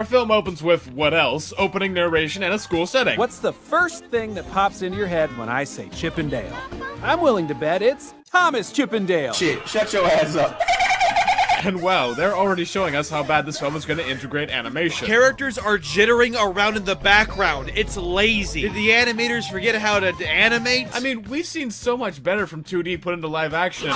Our film opens with, what else? Opening narration and a school setting. What's the first thing that pops into your head when I say Chippendale? I'm willing to bet it's Thomas Chippendale. Shit, shut your ass up. And wow, they're already showing us how bad this film is going to integrate animation. Characters are jittering around in the background. It's lazy. Did the animators forget how to animate? I mean, we've seen so much better from 2D put into live action.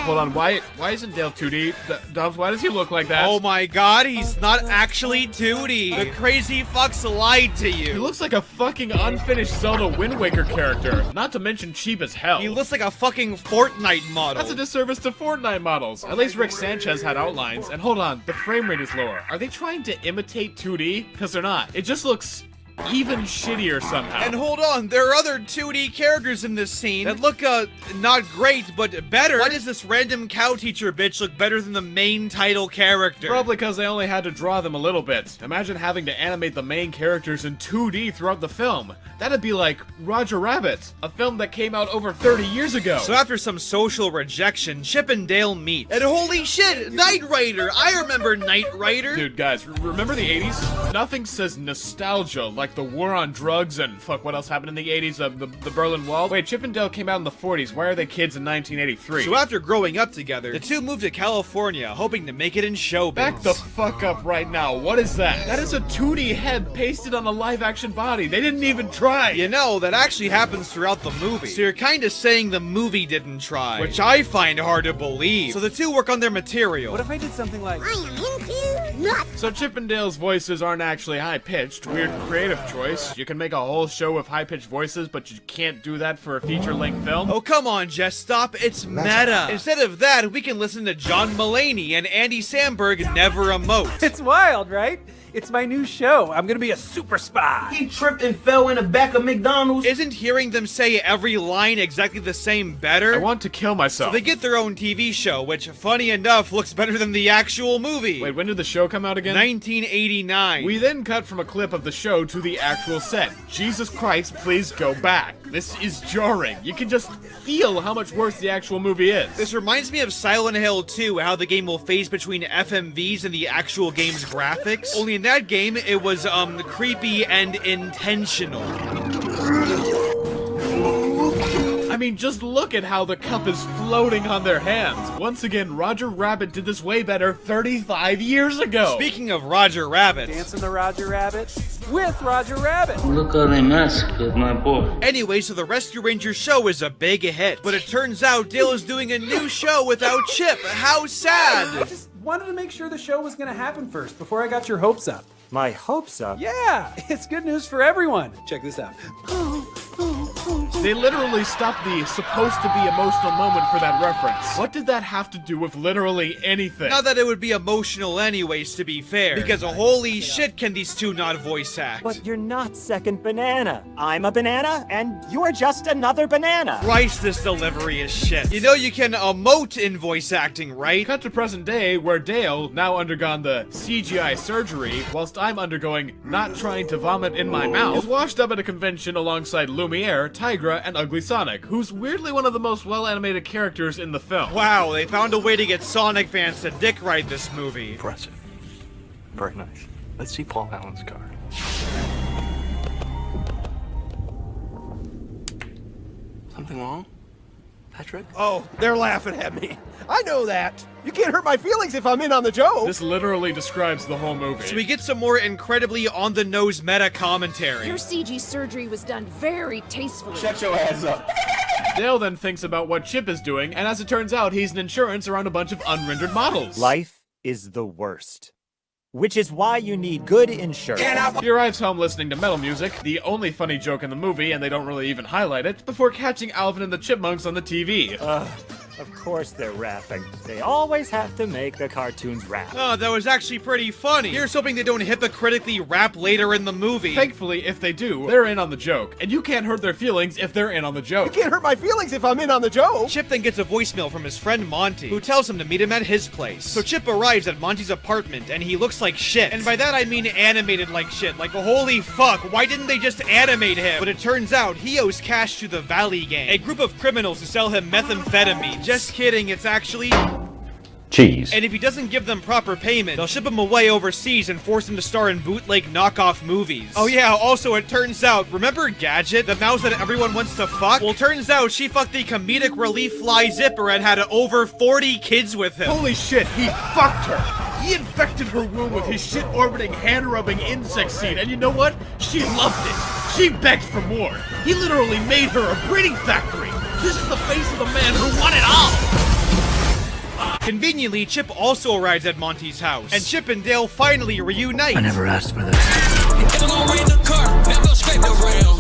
Hold on, why isn't Dale 2D? Dubs, why does he look like that? Oh my god, he's not actually 2D. The crazy fucks lied to He you. looks like a fucking unfinished Zelda Wind Waker character. Not to mention cheap as hell. He looks like a fucking Fortnite model. That's a disservice to Fortnite models. At least Rick Sanchez had outlines. And hold on, the frame rate is lower. Are they trying to imitate 2D? Because they're not. It just looks even shittier somehow. And hold on, there are other 2D characters in this scene that look, not great, but better. Why does this random cow teacher bitch look better than the main title character? Probably because they only had to draw them a little bit. Imagine having to animate the main characters in 2D throughout the film. That'd be like Roger Rabbit, a film that came out over 30 years ago. So after some social rejection, Chip and Dale meet. And holy shit, Knight Rider! I remember Knight Rider! Dude, guys, remember the 80s? Nothing says nostalgia like the war on drugs and fuck, what else happened in the 80s? The Berlin Wall? Wait, Chip and Dale came out in the 40s. Why are they kids in 1983? So after growing up together, the two moved to California, hoping to make it in showbiz. Back the fuck up right now. What is that? That is a 2D head pasted on a live action body. They didn't even try. You know, that actually happens throughout the movie. So you're kinda saying the movie didn't try, which I find hard to believe. So the two work on their material. What if I did something like, I am into nuts. So Chip and Dale's voices aren't actually high-pitched. Weird creative choice. You can make a whole show with high-pitched voices, but you can't do that for a feature-length film. Oh, come on, Jess, stop. It's meta. Instead of that, we can listen to John Mulaney and Andy Samberg never emote. it's wild, right? It's my new show. I'm gonna be a super spy. He tripped and fell in the back of McDonald's. Isn't hearing them say every line exactly the same better? I want to kill myself. So they get their own TV show, which, funny enough, looks better than the actual movie. Wait, when did the show come out again? 1989. We then cut from a clip of the show to the actual set. Jesus Christ, please go back. This is jarring. You can just feel how much worse the actual movie is. This reminds me of Silent Hill 2, how the game will phase between FMVs and the actual game's graphics. Only in that game, it was, creepy and intentional. I mean, just look at how the cup is floating on their hands. Once again, Roger Rabbit did this way better 35 years ago. Speaking of Roger Rabbit. Dancing the Roger Rabbit with Roger Rabbit. Look how they massacred my boy. Anyway, so the Rescue Rangers show is a big hit. But it turns out Dale is doing a new show without Chip. How I sad! just wanted to make sure the show was gonna happen first before I got your hopes up. My hopes up? Yeah, it's good news for everyone. Check this out. They literally stopped the supposed to be emotional moment for that reference. What did that have to do with literally anything? Not that it would be emotional anyways, to be fair. Because holy shit can these two not voice act. But you're not second banana. I'm a banana, and you're just another banana. Christ, this delivery is shit. You know you can emote in voice acting, right? Cut to present day, where Dale, now undergone the CGI surgery, whilst I'm undergoing not trying to vomit in my mouth, is washed up at a convention alongside Lumiere, Tigra, and Ugly Sonic, who's weirdly one of the most well-animated characters in the film. Wow, they found a way to get Sonic fans to dick ride this movie. Impressive. Very nice. Let's see Paul Allen's card. Something wrong, Patrick? Oh, they're laughing at me. I know that. You can't hurt my feelings if I'm in on the joke. This literally describes the whole movie. So we get some more incredibly on-the-nose meta commentary. Your CG surgery was done very tastefully. Shut your ass up. Dale then thinks about what Chip is doing, and as it turns out, he's an insurance around a bunch of unrendered models. Life is the worst. Which is why you need good insurance. He arrives home listening to metal music, the only funny joke in the movie, and they don't really even highlight it, before catching Alvin and the Chipmunks on the TV. Of course they're rapping. They always have to make the cartoons rap. Oh, that was actually pretty funny. Here's hoping they don't hypocritically rap later in the movie. Thankfully, if they do, they're in on the joke, and you can't hurt their feelings if they're in on the joke. You can't hurt my feelings if I'm in on the joke. Chip then gets a voicemail from his friend Monty, who tells him to meet him at his place. So Chip arrives at Monty's apartment, and he looks like shit. And by that I mean animated like shit. Like, holy fuck, why didn't they just animate him? But it turns out he owes cash to the Valley Gang, a group of criminals who sell him methamphetamine. Just kidding, it's actually cheese. And if he doesn't give them proper payment, they'll ship him away overseas and force him to star in bootleg knockoff movies. Oh yeah, also it turns out, remember Gadget, the mouse that everyone wants to fuck? Well, turns out she fucked the comedic relief fly zipper and had over 40 kids with him. Holy shit, he fucked her! He infected her womb with his shit-orbiting, hand-rubbing insect seed, and you know what? She loved it! She begged for more! He literally made her a breeding factory! This is the face of the man who won it all! Conveniently, Chip also arrives at Monty's house, and Chip and Dale finally reunite. I never asked for this.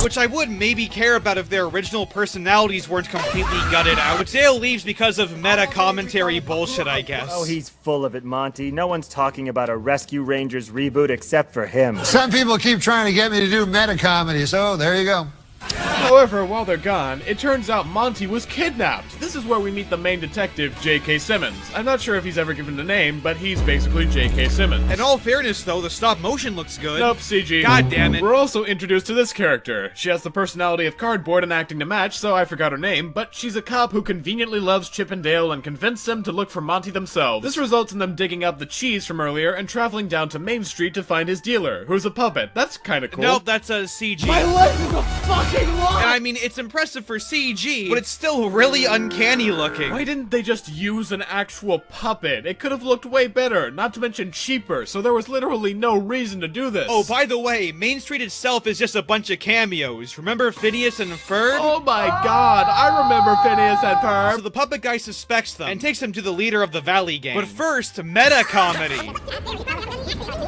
Which I would maybe care about if their original personalities weren't completely gutted out. But Dale leaves because of meta commentary bullshit, I guess. Oh, he's full of it, Monty. No one's talking about a Rescue Rangers reboot except for him. Some people keep trying to get me to do meta comedy, so there you go. However, while they're gone, it turns out Monty was kidnapped. This is where we meet the main detective, J.K. Simmons. I'm not sure if he's ever given a name, but he's basically J.K. Simmons. In all fairness, though, the stop motion looks good. Nope, CG. God damn it. We're also introduced to this character. She has the personality of cardboard and acting to match, so I forgot her name, but she's a cop who conveniently loves Chip and Dale and convinced them to look for Monty themselves. This results in them digging up the cheese from earlier and traveling down to Main Street to find his dealer, who's a puppet. That's kinda cool. Nope, that's a CG. My life is a fucking lie! And I mean, it's impressive for CG, but it's still really uncanny looking. Why didn't they just use an actual puppet? It could have looked way better, not to mention cheaper, so there was literally no reason to do this. Oh, by the way, Main Street itself is just a bunch of cameos. Remember Phineas and Ferb? Oh my god, I remember Phineas and Ferb. So the puppet guy suspects them and takes them to the leader of the Valley Gang. But first, meta comedy.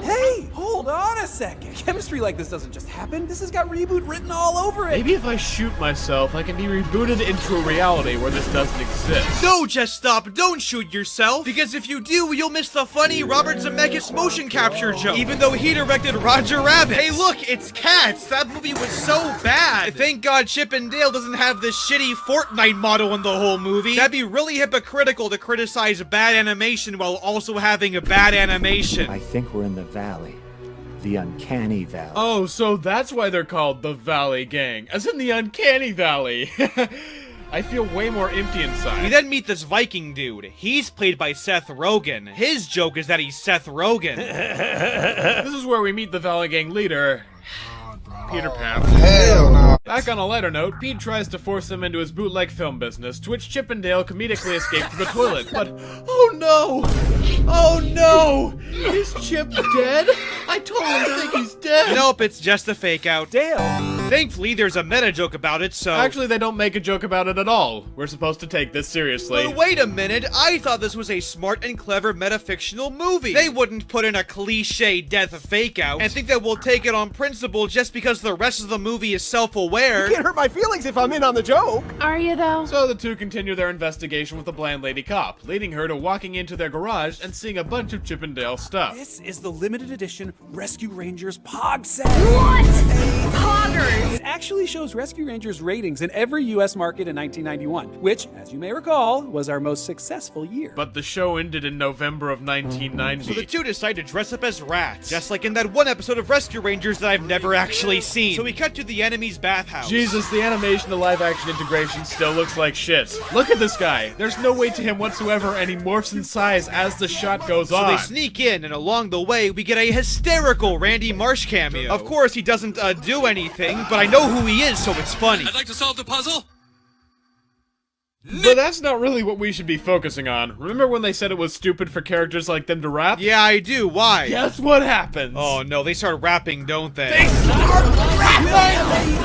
Hey, hold on a second. Chemistry like this doesn't just happen. This has got reboot written all over it. Maybe if I shoot myself, I can be rebooted into a reality where this doesn't exist. No, just stop. Don't shoot yourself. Because if you do, you'll miss the funny Robert Zemeckis motion capture joke. Even though he directed Roger Rabbit. Hey, look, it's Cats. That movie was so bad. Thank God Chip and Dale doesn't have this shitty Fortnite model in the whole movie. That'd be really hypocritical to criticize bad animation while also having a bad animation. I think we're in the valley. The Uncanny Valley. Oh, so that's why they're called the Valley Gang, as in the Uncanny Valley. I feel way more empty inside. We then meet this Viking dude. He's played by Seth Rogen. His joke is that he's Seth Rogen. This is where we meet the Valley Gang leader, Peter Pan. Hell no. Back on a lighter note, Pete tries to force him into his bootleg film business, to which Chip and Dale comedically escape to the toilet. But, oh no! Oh no! Is Chip dead? I totally think he's dead! Nope, it's just a fake out. Dale! Thankfully, there's a meta joke about it, so... Actually, they don't make a joke about it at all. We're supposed to take this seriously. But wait a minute, I thought this was a smart and clever metafictional movie. They wouldn't put in a cliche death fake out and think that we'll take it on principle just because the rest of the movie is self-aware. You can't hurt my feelings if I'm in on the joke. Are you, though? So the two continue their investigation with the blind lady cop, leading her to walking into their garage and seeing a bunch of Chip and Dale stuff. This is the limited edition Rescue Rangers Pog set. What? Poggers! It actually shows Rescue Rangers ratings in every US market in 1991, which, as you may recall, was our most successful year. But the show ended in November of 1990. So the two decide to dress up as rats, just like in that one episode of Rescue Rangers that I've never actually seen. So we cut to the enemy's bathhouse. Jesus, the animation to live-action integration still looks like shit. Look at this guy. There's no weight to him whatsoever, and he morphs in size as the shot goes on. So they sneak in, and along the way, we get a hysterical Randy Marsh cameo. Of course, he doesn't do anything, but I know who he is, so it's funny. I'd like to solve the puzzle. But that's not really what we should be focusing on. Remember when they said it was stupid for characters like them to rap? Yeah, I do. Why? Guess what happens? Oh no, they start rapping, don't they? They start rapping!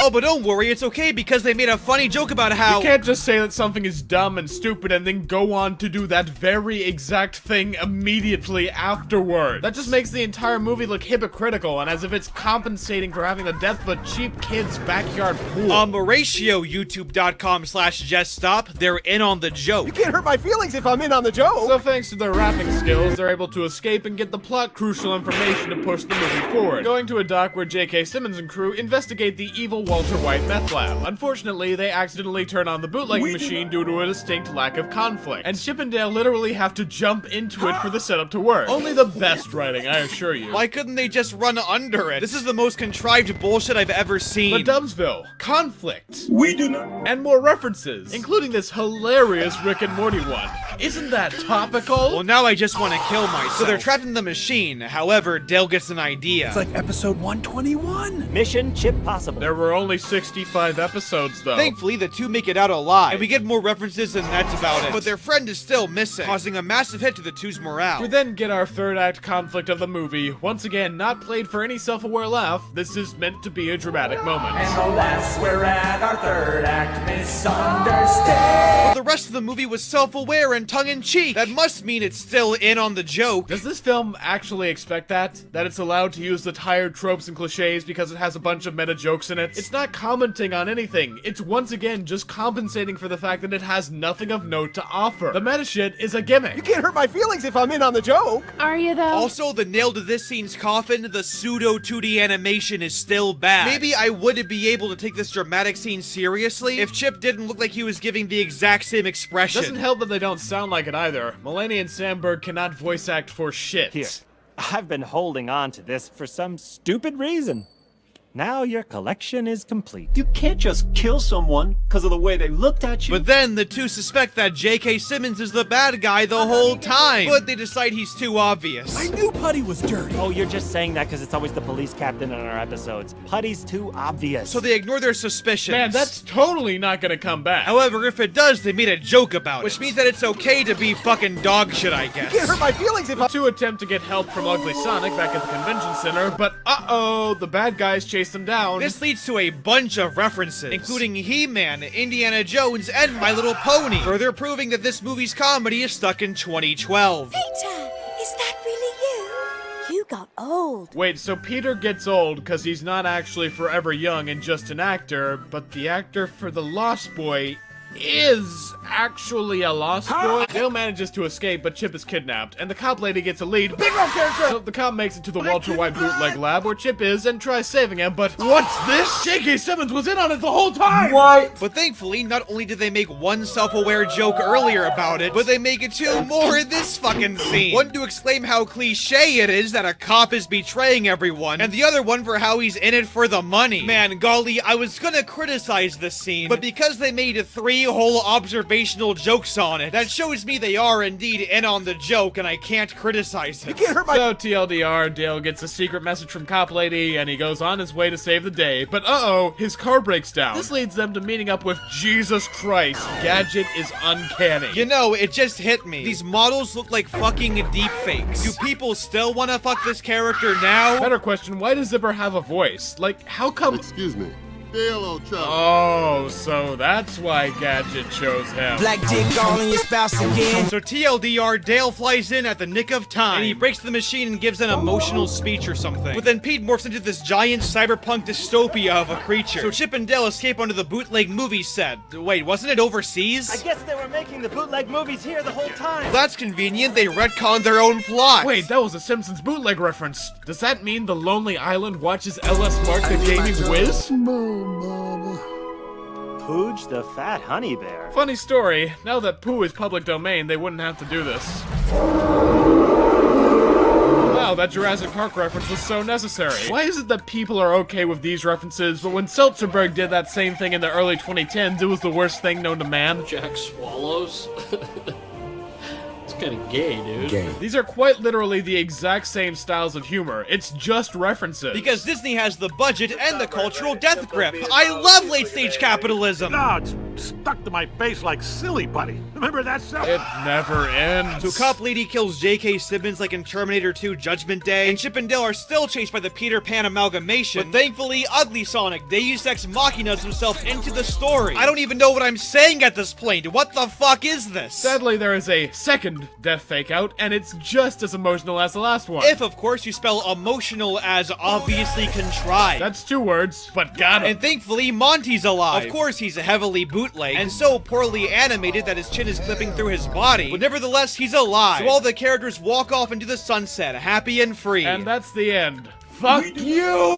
Oh, but don't worry, it's okay because they made a funny joke about how... You can't just say that something is dumb and stupid and then go on to do that very exact thing immediately afterward. That just makes the entire movie look hypocritical and as if it's compensating for having the death of a cheap kid's backyard pool. Ratio, youtube.com/JustStop, they're in on the joke. You can't hurt my feelings if I'm in on the joke. So thanks to their rapping skills, they're able to escape and get the plot crucial information to push the movie forward. Going to a dock where J.K. Simmons and crew investigate the evil Walter White meth lab. Unfortunately, they accidentally turn on the bootlegging machine due to a distinct lack of conflict, and Chip and Dale literally have to jump into it for the setup to work. Only the best writing, I assure you. Why couldn't they just run under it? This is the most contrived bullshit I've ever seen. But Dumbsville, conflict, We do not. and more references, including this hilarious Rick and Morty one. Isn't that topical? Well, now I just want to kill myself. So they're trapped in the machine. However, Dale gets an idea. It's like episode 121. Mission Chip Possible. There were only 65 episodes, though. Thankfully, the two make it out alive, and we get more references and that's about it. But their friend is still missing, causing a massive hit to the two's morale. We then get our third act conflict of the movie. Once again, not played for any self-aware laugh. This is meant to be a dramatic moment. Alas, we're at our third act, misunderstand. But the rest of the movie was self-aware and tongue-in-cheek. That must mean it's still in on the joke. Does this film actually expect that? That it's allowed to use the tired tropes and cliches because it has a bunch of meta jokes in it? It's not commenting on anything. It's once again just compensating for the fact that it has nothing of note to offer. The meta shit is a gimmick. You can't hurt my feelings if I'm in on the joke. Are you though? Also, the nail to this scene's coffin, the pseudo 2D animation is still bad. Maybe I would be able to take this dramatic scene seriously if Chip didn't look like he was giving the exact same expression. Doesn't help that they don't sound like it either. Mulaney and Sandberg cannot voice act for shit. Here, I've been holding on to this for some stupid reason. Now your collection is complete. You can't just kill someone because of the way they looked at you. But then the two suspect that J.K. Simmons is the bad guy the whole time. But they decide he's too obvious. I knew Putty was dirty. Oh, you're just saying that because it's always the police captain in our episodes. Putty's too obvious. So they ignore their suspicions. Man, that's totally not gonna come back. However, if it does, they made a joke about it. Which means that it's okay to be fucking dog shit, I guess. You can't hurt my feelings if I... To attempt to get help from Ugly Sonic back at the convention center, but uh-oh, the bad guys chase them down. This leads to a bunch of references, including He-Man, Indiana Jones, and My Little Pony, further proving that this movie's comedy is stuck in 2012. Peter, is that really you? You got old. Wait, so Peter gets old because he's not actually forever young and just an actor, but the actor for The Lost Boy is actually a lost boy. Dale manages to escape, but Chip is kidnapped, and the cop lady gets a lead. Big old character! So the cop makes it to the Walter White bootleg lab where Chip is and tries saving him, but what's this? J.K. Simmons was in on it the whole time! What? But thankfully, not only did they make one self-aware joke earlier about it, but they make it two more in this fucking scene. One to exclaim how cliche it is that a cop is betraying everyone, and the other one for how he's in it for the money. Man, golly, I was gonna criticize this scene, but because they made 3 whole observational jokes on it, that shows me they are indeed in on the joke, and I can't criticize it. You can't hurt my... So TLDR, Dale gets a secret message from cop lady, and he goes on his way to save the day, but uh-oh, his car breaks down. This leads them to meeting up with Jesus Christ. Gadget is uncanny. You know, it just hit me. These models look like fucking deepfakes. Do people still want to fuck this character now? Better question, why does Zipper have a voice? Like, how come... Excuse me. Dale, old chum. Oh, so that's why Gadget chose him. Black dick all in your spouse again. So TLDR, Dale flies in at the nick of time, and he breaks the machine and gives an emotional speech or something. But then Pete morphs into this giant cyberpunk dystopia of a creature. So Chip and Dale escape onto the bootleg movie set. Wait, wasn't it overseas? I guess they were making the bootleg movies here the whole time. Well, that's convenient. They retconned their own plot. Wait, that was a Simpsons bootleg reference. Does that mean the Lonely Island watches LS Mark the Gaming Whiz? Pooge the fat honey bear. Funny story, now that poo is public domain, they wouldn't have to do this. Wow, that Jurassic Park reference was so necessary. Why is it that people are okay with these references, but when Seltzerberg did that same thing in the early 2010s, it was the worst thing known to man? Jack Swallows? It's kind of gay, dude. These are quite literally the exact same styles of humor. It's just references. Because Disney has the budget and the cultural death grip. I love late-stage capitalism. No, it's stuck to my face like silly putty. Remember that stuff? It never ends. So Cop Lady kills J.K. Simmons like in Terminator 2 Judgment Day, and Chip and Dale are still chased by the Peter Pan amalgamation. But thankfully, Ugly Sonic Deus Ex Machinas himself into the story. I don't even know what I'm saying at this point. What the fuck is this? Sadly, there is a second death fake out, and it's just as emotional as the last one. If, of course, you spell emotional as obviously contrived. That's 2 words, but got it. And thankfully, Monty's alive. Of course, he's heavily bootleg, and so poorly animated that his chin is clipping through his body. But nevertheless, he's alive. So all the characters walk off into the sunset, happy and free. And that's the end. Fuck you!